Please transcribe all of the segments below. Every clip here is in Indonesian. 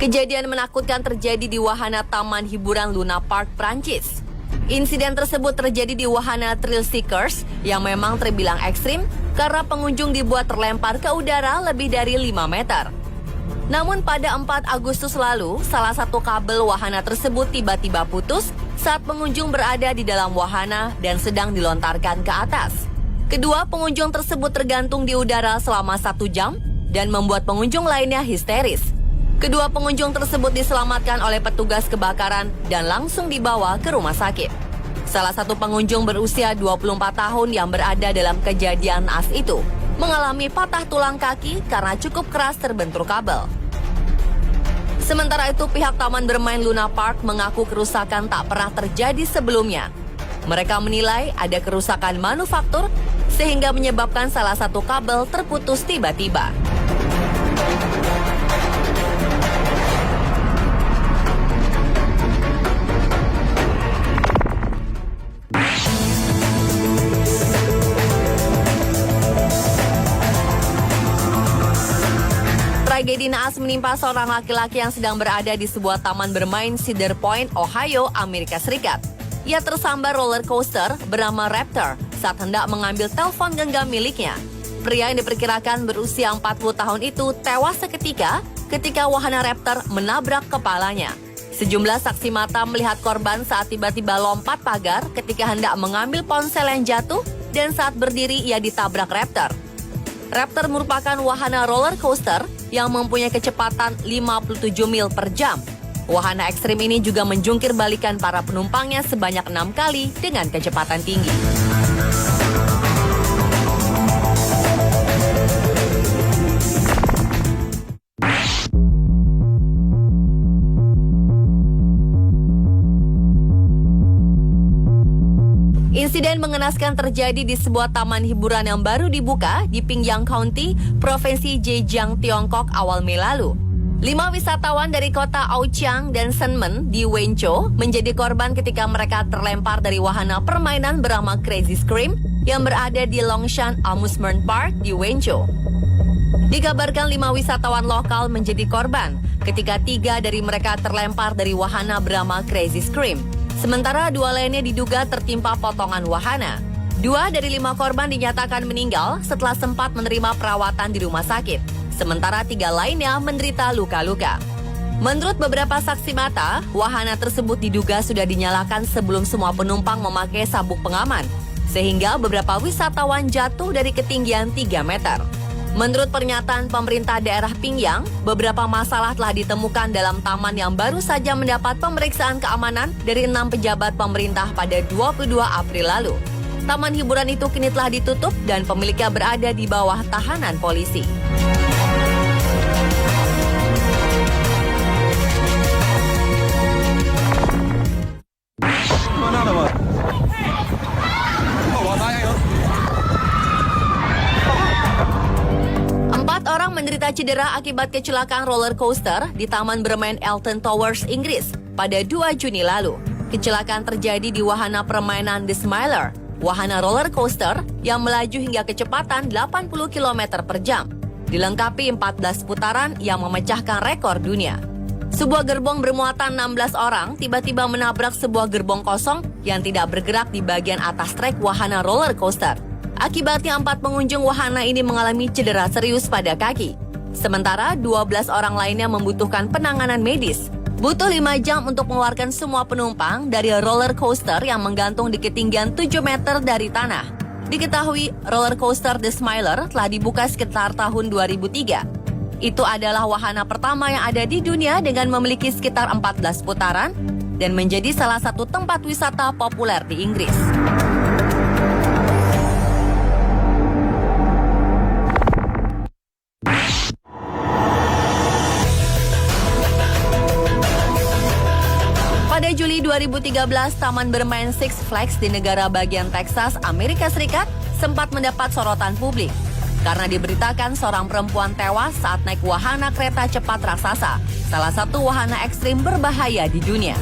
Kejadian menakutkan terjadi di wahana Taman Hiburan Luna Park, Prancis. Insiden tersebut terjadi di wahana Thrill Seekers yang memang terbilang ekstrim karena pengunjung dibuat terlempar ke udara lebih dari 5 meter. Namun pada 4 Agustus lalu, salah satu kabel wahana tersebut tiba-tiba putus saat pengunjung berada di dalam wahana dan sedang dilontarkan ke atas. Kedua pengunjung tersebut tergantung di udara selama 1 jam dan membuat pengunjung lainnya histeris. Kedua pengunjung tersebut diselamatkan oleh petugas kebakaran dan langsung dibawa ke rumah sakit. Salah satu pengunjung berusia 24 tahun yang berada dalam kejadian naas itu mengalami patah tulang kaki karena cukup keras terbentur kabel. Sementara itu, pihak Taman Bermain Luna Park mengaku kerusakan tak pernah terjadi sebelumnya. Mereka menilai ada kerusakan manufaktur sehingga menyebabkan salah satu kabel terputus tiba-tiba. Tragedi naas menimpa seorang laki-laki yang sedang berada di sebuah taman bermain Cedar Point, Ohio, Amerika Serikat. Ia tersambar roller coaster bernama Raptor saat hendak mengambil telepon genggam miliknya. Pria yang diperkirakan berusia 40 tahun itu tewas seketika ketika wahana Raptor menabrak kepalanya. Sejumlah saksi mata melihat korban saat tiba-tiba lompat pagar ketika hendak mengambil ponsel yang jatuh dan saat berdiri ia ditabrak Raptor. Raptor merupakan wahana roller coaster yang mempunyai kecepatan 57 mil per jam. Wahana ekstrim ini juga menjungkir balikan para penumpangnya sebanyak 6 kali dengan kecepatan tinggi. Insiden mengenaskan terjadi di sebuah taman hiburan yang baru dibuka di Pingyang County, Provinsi Zhejiang, Tiongkok awal Mei lalu. 5 wisatawan dari kota Aoqiang dan Senmen di Wenzhou menjadi korban ketika mereka terlempar dari wahana permainan bernama Crazy Scream yang berada di Longshan Amusement Park di Wenzhou. Dikabarkan 5 wisatawan lokal menjadi korban ketika 3 dari mereka terlempar dari wahana bernama Crazy Scream. Sementara 2 lainnya diduga tertimpa potongan wahana. 2 dari 5 korban dinyatakan meninggal setelah sempat menerima perawatan di rumah sakit. Sementara 3 lainnya menderita luka-luka. Menurut beberapa saksi mata, wahana tersebut diduga sudah dinyalakan sebelum semua penumpang memakai sabuk pengaman, sehingga beberapa wisatawan jatuh dari ketinggian 3 meter. Menurut pernyataan pemerintah daerah Pingyang, beberapa masalah telah ditemukan dalam taman yang baru saja mendapat pemeriksaan keamanan dari 6 pejabat pemerintah pada 22 April lalu. Taman hiburan itu kini telah ditutup dan pemiliknya berada di bawah tahanan polisi. Orang menderita cedera akibat kecelakaan roller coaster di Taman Bermain Alton Towers, Inggris pada 2 Juni lalu. Kecelakaan terjadi di wahana permainan The Smiler, wahana roller coaster yang melaju hingga kecepatan 80 km per jam. Dilengkapi 14 putaran yang memecahkan rekor dunia. Sebuah gerbong bermuatan 16 orang tiba-tiba menabrak sebuah gerbong kosong yang tidak bergerak di bagian atas trek wahana roller coaster. Akibatnya 4 pengunjung wahana ini mengalami cedera serius pada kaki. Sementara 12 orang lainnya membutuhkan penanganan medis. Butuh 5 jam untuk mengeluarkan semua penumpang dari roller coaster yang menggantung di ketinggian 7 meter dari tanah. Diketahui roller coaster The Smiler telah dibuka sekitar tahun 2003. Itu adalah wahana pertama yang ada di dunia dengan memiliki sekitar 14 putaran dan menjadi salah satu tempat wisata populer di Inggris. Pada Juli 2013, Taman Bermain Six Flags di negara bagian Texas, Amerika Serikat sempat mendapat sorotan publik karena diberitakan seorang perempuan tewas saat naik wahana kereta cepat raksasa, salah satu wahana ekstrim berbahaya di dunia.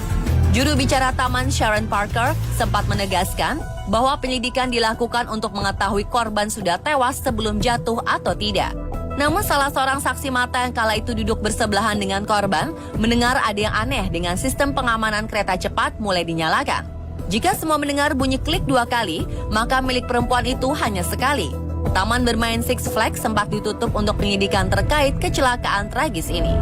Juru bicara taman Sharon Parker sempat menegaskan bahwa penyelidikan dilakukan untuk mengetahui korban sudah tewas sebelum jatuh atau tidak. Namun salah seorang saksi mata yang kala itu duduk bersebelahan dengan korban mendengar ada yang aneh dengan sistem pengamanan kereta cepat mulai dinyalakan. Jika semua mendengar bunyi klik 2 kali, maka milik perempuan itu hanya sekali. Taman bermain Six Flags sempat ditutup untuk penyidikan terkait kecelakaan tragis ini.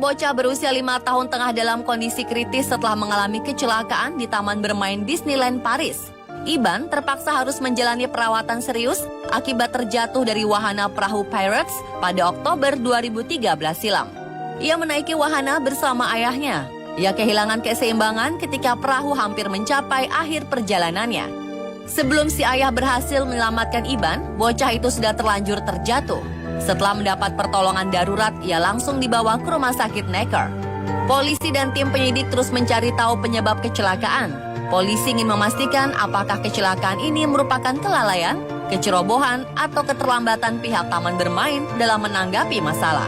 Bocah berusia 5 tahun tengah dalam kondisi kritis setelah mengalami kecelakaan di Taman Bermain Disneyland Paris. Iban terpaksa harus menjalani perawatan serius akibat terjatuh dari wahana perahu Pirates pada Oktober 2013 silam. Ia menaiki wahana bersama ayahnya. Ia kehilangan keseimbangan ketika perahu hampir mencapai akhir perjalanannya. Sebelum si ayah berhasil menyelamatkan Iban, bocah itu sudah terlanjur terjatuh. Setelah mendapat pertolongan darurat, ia langsung dibawa ke rumah sakit Necker. Polisi dan tim penyidik terus mencari tahu penyebab kecelakaan. Polisi ingin memastikan apakah kecelakaan ini merupakan kelalaian, kecerobohan, atau keterlambatan pihak taman bermain dalam menanggapi masalah.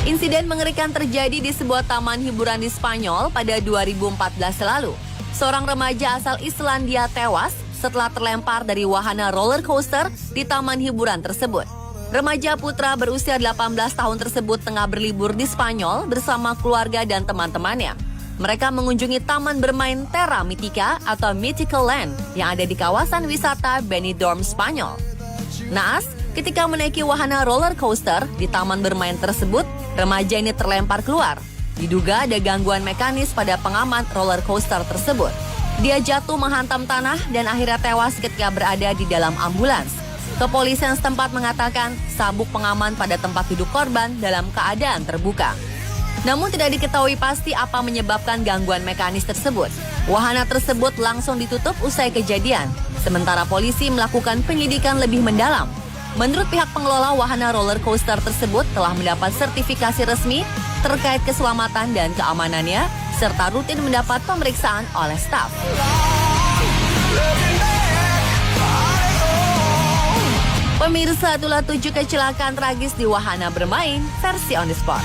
Insiden mengerikan terjadi di sebuah taman hiburan di Spanyol pada 2014 lalu. Seorang remaja asal Islandia tewas setelah terlempar dari wahana roller coaster di taman hiburan tersebut. Remaja putra berusia 18 tahun tersebut tengah berlibur di Spanyol bersama keluarga dan teman-temannya. Mereka mengunjungi taman bermain Terra Mítica atau Mythical Land yang ada di kawasan wisata Benidorm, Spanyol. Naas, ketika menaiki wahana roller coaster di taman bermain tersebut, remaja ini terlempar keluar. Diduga ada gangguan mekanis pada pengaman roller coaster tersebut. Dia jatuh menghantam tanah dan akhirnya tewas ketika berada di dalam ambulans. Kepolisian setempat mengatakan sabuk pengaman pada tempat duduk korban dalam keadaan terbuka. Namun tidak diketahui pasti apa menyebabkan gangguan mekanis tersebut. Wahana tersebut langsung ditutup usai kejadian, sementara polisi melakukan penyidikan lebih mendalam. Menurut pihak pengelola wahana roller coaster tersebut telah mendapat sertifikasi resmi terkait keselamatan dan keamanannya, serta rutin mendapat pemeriksaan oleh staf. Pemirsa, itulah 7 kecelakaan tragis di wahana bermain versi On The Spot.